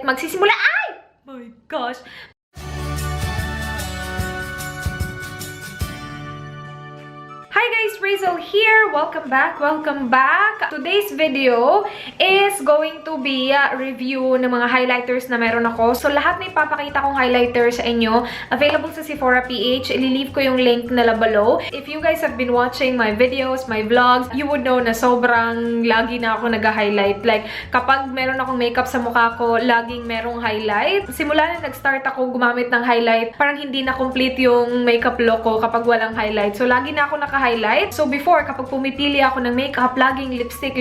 magsisimula. Ay! My gosh! Hi guys, Razel here. Welcome back. Welcome back. Today's video is going to be a review ng mga highlighters na meron ako. So lahat na ipapakita kong highlighter sa inyo, available sa Sephora PH. Ililive ko yung link nila below. If you guys have been watching my videos, my vlogs, you would know na sobrang lagi na ako nag-highlight. Like, kapag meron akong makeup sa mukha ko, laging merong highlight. Simula na nag-start ako gumamit ng highlight, parang hindi na complete yung makeup look ko kapag walang highlight. So lagi na ako naka-highlight. So before, kapag pumipili ako ng makeup, laging lipstick.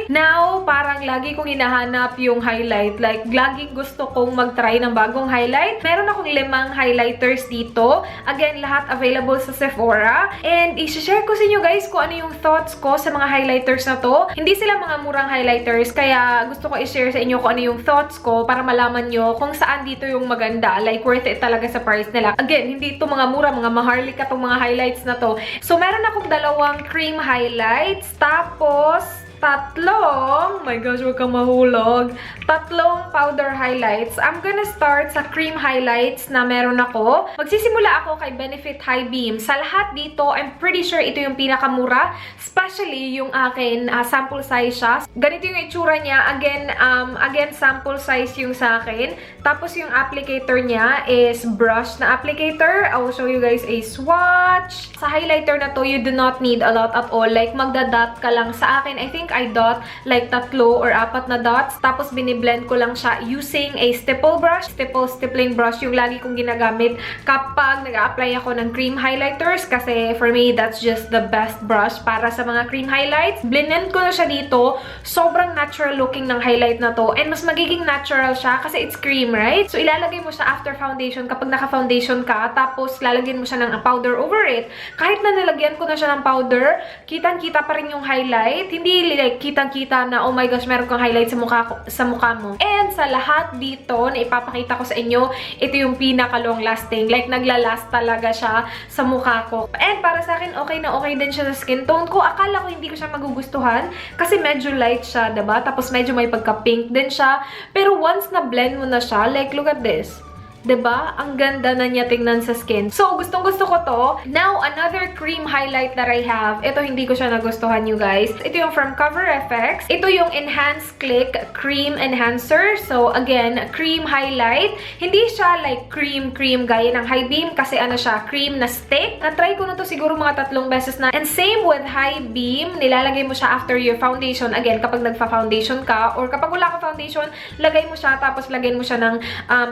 Now, parang lagi kong hinahanap yung highlight. Like, laging gusto kong mag-try ng bagong highlight. Meron akong 5 highlighters dito. Again, lahat available sa Sephora. And i-share ko sa inyo guys kung ano yung thoughts ko sa mga highlighters na to. Hindi sila mga murang highlighters, kaya gusto ko i-share sa inyo kung ano yung thoughts ko para malaman nyo kung saan dito yung maganda. Like, worth it talaga sa price nila. Again, hindi ito mga mura, mga maharlika itong mga highlights na to. So, meron akong 2 cream highlights. Tapos, 3, oh my gosh, huwag kang mahulog. 3 powder highlights. I'm gonna start sa cream highlights na meron ako. Magsisimula ako kay Benefit High Beam. Sa lahat dito, I'm pretty sure ito yung pinakamura. Especially yung akin, sample size siya. Ganito yung itsura niya. Again, sample size yung sa akin. Tapos yung applicator niya is brush na applicator. I will show you guys a swatch. Sa highlighter na to, you do not need a lot at all. Like, magda-dot ka lang. Sa akin, I think I dot like 3 or 4 na dots. Tapos biniblend ko lang siya using a stipple brush. Stippling brush yung lagi kong ginagamit kapag nag-a-apply ako ng cream highlighters. Kasi for me, that's just the best brush para sa mga cream highlights. Blend ko na siya dito. Sobrang natural looking ng highlight na to. And mas magiging natural siya kasi it's cream, right? So ilalagay mo siya after foundation kapag naka-foundation ka. Tapos lalagyan mo siya ng powder over it. Kahit na nilagyan ko na siya ng powder, kitang-kita pa rin yung highlight. Hindi like kitang-kita na, oh my gosh, meron kang highlight sa mukha mo. And sa lahat dito na ipapakita ko sa inyo, ito yung pinaka-long lasting. Like, naglalast talaga siya sa mukha ko. And para sa akin, okay na okay din siya sa skin tone ko. Akala ko hindi ko siya magugustuhan kasi medyo light siya, diba? Tapos medyo may pagka-pink din siya. Pero once na blend mo na siya, like, look at this. Diba? Ang ganda na niya tingnan sa skin. So, gustong-gusto ko to. Now, another cream highlight that I have. Ito, hindi ko siya nagustuhan, you guys. Ito yung from Cover FX. Ito yung Enhance Click Cream Enhancer. So, again, cream highlight. Hindi siya like cream gaya ng High Beam kasi ano siya, cream na stick. Na-try ko na to siguro mga 3 beses na. And same with High Beam. Nilalagay mo siya after your foundation. Again, kapag nagfa-foundation ka or kapag wala ka foundation, lagay mo siya tapos lagyan mo siya ng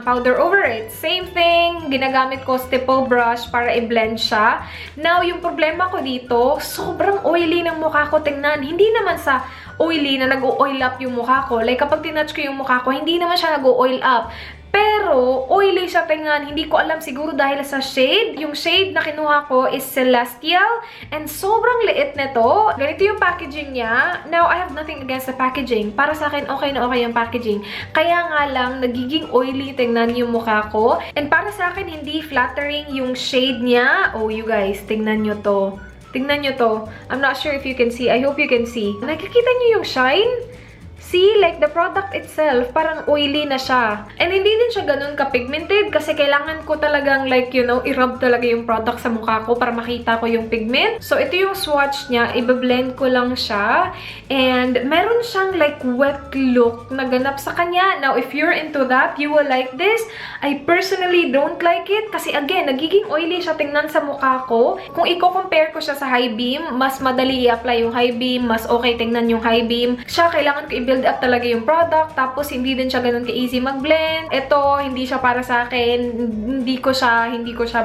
powder over it. Same thing, ginagamit ko stipple brush para i-blend siya. Now, yung problema ko dito, sobrang oily ng mukha ko tingnan. Hindi naman sa oily na nag-o-oil up yung mukha ko. Like, kapag tinouch ko yung mukha ko, hindi naman siya nag-o-oil up. Pero, oily siya tingnan. Hindi ko alam siguro dahil sa shade. Yung shade na kinuha ko is Celestial. And sobrang liit nito. Ganito yung packaging niya. Now, I have nothing against the packaging. Para sa akin, okay na okay yung packaging. Kaya nga lang, nagiging oily tingnan yung mukha ko. And para sa akin, hindi flattering yung shade niya. Oh, you guys, tingnan nyo to. Tingnan nyo to. I'm not sure if you can see. I hope you can see. Nakikita nyo yung shine? See, like the product itself, parang oily na siya. And hindi din siya ganun ka-pigmented kasi kailangan ko talagang like, you know, i-rub talaga yung product sa mukha ko para makita ko yung pigment. So, ito yung swatch niya. I-blend ko lang siya. And meron siyang like wet look na ganap sa kanya. Now, if you're into that, you will like this. I personally don't like it kasi again, nagiging oily siya tingnan sa mukha ko. Kung i-compare ko siya sa High Beam, mas madali i-apply yung High Beam, mas okay tingnan yung High Beam. Siya, kailangan ko i-build up talaga yung product, tapos hindi din siya ganun ka-easy mag-blend. Ito, hindi siya para sa akin, hindi ko siya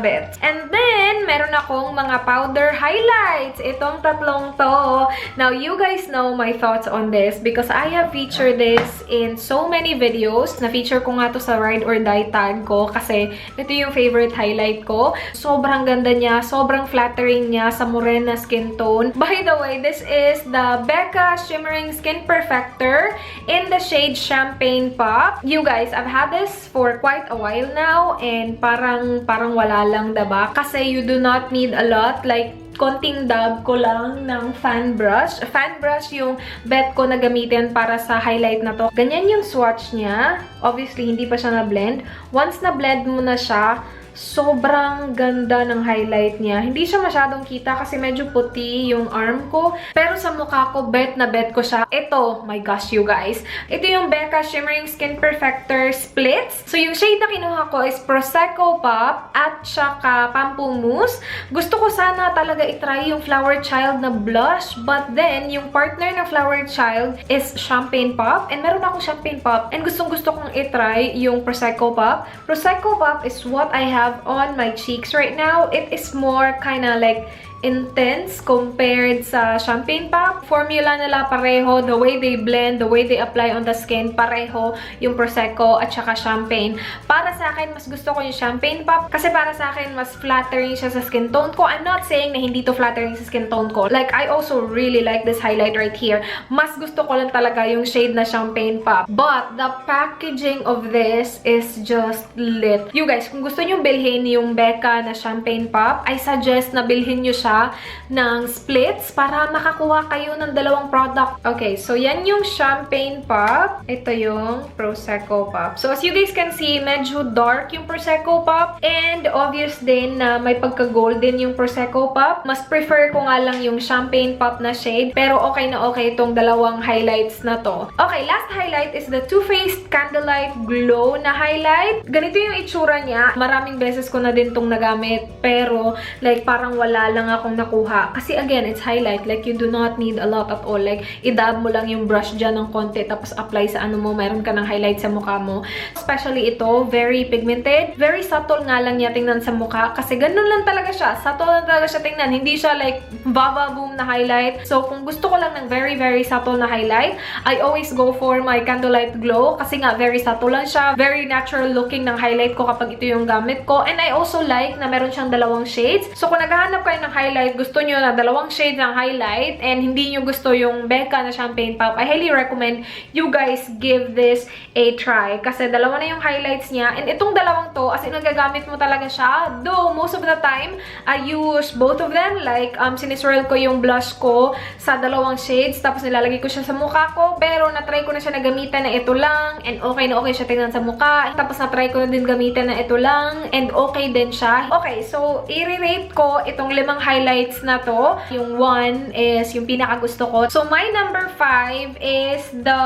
bet. And then, meron akong mga powder highlights. Itong 3 to. Now, you guys know my thoughts on this because I have featured this in so many videos. Na-feature ko nga to sa Ride or Die tag ko kasi ito yung favorite highlight ko. Sobrang ganda niya, sobrang flattering niya sa morena skin tone. By the way, this is the Becca Shimmering Skin Perfector in the shade Champagne Pop. You guys, I've had this for quite a while now and parang wala lang, diba? Kasi you do not need a lot. Like, konting dab ko lang ng fan brush. Fan brush yung bet ko na gamitin para sa highlight na to. Ganyan yung swatch niya. Obviously, hindi pa siya na-blend. Once na-blend mo na siya, sobrang ganda ng highlight niya. Hindi siya masyadong kita kasi medyo puti yung arm ko. Pero sa mukha ko, bet na bet ko siya. Ito, my gosh you guys. Ito yung Becca Shimmering Skin Perfector Splits. So yung shade na kinuha ko is Prosecco Pop at saka Pamplemousse. Gusto ko sana talaga itry yung Flower Child na blush. But then, yung partner ng Flower Child is Champagne Pop. And meron akong Champagne Pop. And gustong gusto kong itry yung Prosecco Pop. Prosecco Pop is what I have on my cheeks right now. It is more kind of like intense compared sa Champagne Pop. Formula nila pareho, the way they blend, the way they apply on the skin, pareho yung Prosecco at saka Champagne. Para sa akin, mas gusto ko yung Champagne Pop kasi para sa akin, mas flattering siya sa skin tone ko. I'm not saying na hindi to flattering sa skin tone ko. Like, I also really like this highlight right here. Mas gusto ko lang talaga yung shade na Champagne Pop. But, the packaging of this is just lit. You guys, kung gusto nyo bilhin yung Becca na Champagne Pop, I suggest na bilhin nyo siya ng splits para makakuha kayo ng dalawang product. Okay, so yan yung Champagne Pop. Ito yung Prosecco Pop. So as you guys can see, medyo dark yung Prosecco Pop and obvious din na may pagka-golden yung Prosecco Pop. Mas prefer ko nga lang yung Champagne Pop na shade pero okay na okay itong dalawang highlights na to. Okay, last highlight is the Too Faced Candlelight Glow na highlight. Ganito yung itsura niya. Maraming beses ko na din tong nagamit pero like parang wala lang akong nakuha. Kasi again, it's highlight. Like, you do not need a lot at all. Like, idab mo lang yung brush dyan ng konti tapos apply sa ano mo. Meron ka ng highlight sa mukha mo. Especially ito, very pigmented. Very subtle nga lang niya tingnan sa mukha. Kasi ganun lang talaga siya. Subtle lang talaga siya tingnan. Hindi siya like, baba-boom na highlight. So, kung gusto ko lang ng very, very subtle na highlight, I always go for my Candlelight Glow. Kasi nga, very subtle lang siya. Very natural looking ng highlight ko kapag ito yung gamit ko. And I also like na meron siyang dalawang shades. So, kung naghahanap kayo ng highlight, gusto nyo na dalawang shades ng highlight and hindi nyo gusto yung Becca na Champagne Pop, I highly recommend you guys give this a try. Kasi dalawa na yung highlights niya. And itong dalawang to, as in nagagamit mo talaga siya. Though, most of the time, I use both of them. Like, siniswirl ko yung blush ko sa dalawang shades. Tapos nilalagay ko siya sa mukha ko. Pero natry ko na siya na gamitan na ito lang. And okay na okay siya tingnan sa mukha. Tapos natry ko na din gamitan na ito lang. And okay din siya. Okay, so i-rate ko itong 5 highlights na to. Yung 1 is yung pinaka-gusto ko. So, my number 5 is the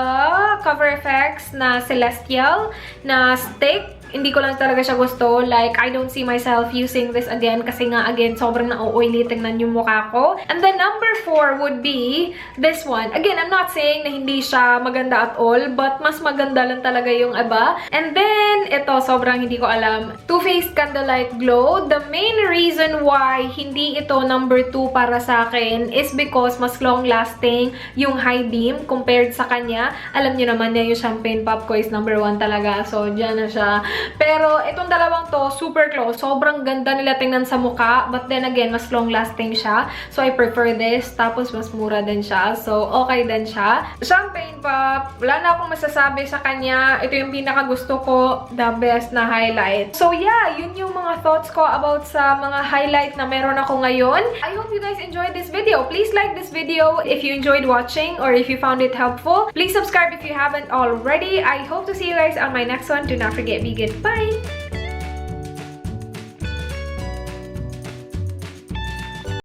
Cover FX na Celestial na stick. Hindi ko lang talaga siya gusto. Like, I don't see myself using this again kasi nga, again, sobrang na-oily tingnan yung mukha ko. And then, number 4 would be this one. Again, I'm not saying na hindi siya maganda at all, but mas maganda lang talaga yung iba. And then, ito, sobrang hindi ko alam. Too Faced Candlelight Glow. The main reason why hindi ito number 2 para sa akin is because mas long-lasting yung high beam compared sa kanya. Alam niyo naman niya yung Champagne Pop ko is number 1 talaga. So, dyan na siya. Pero, itong dalawang to, super close. Sobrang ganda nila tingnan sa mukha. But then again, mas long-lasting siya. So, I prefer this. Tapos, mas mura din siya. So, okay din siya. Champagne Pop, wala na akong masasabi sa kanya. Ito yung pinaka-gusto ko. The best na highlight. So, yeah, yun yung mga thoughts ko about sa mga highlight na meron ako ngayon. I hope you guys enjoyed this video. Please like this video if you enjoyed watching or if you found it helpful. Please subscribe if you haven't already. I hope to see you guys on my next one. Do not forget, be good. Bye!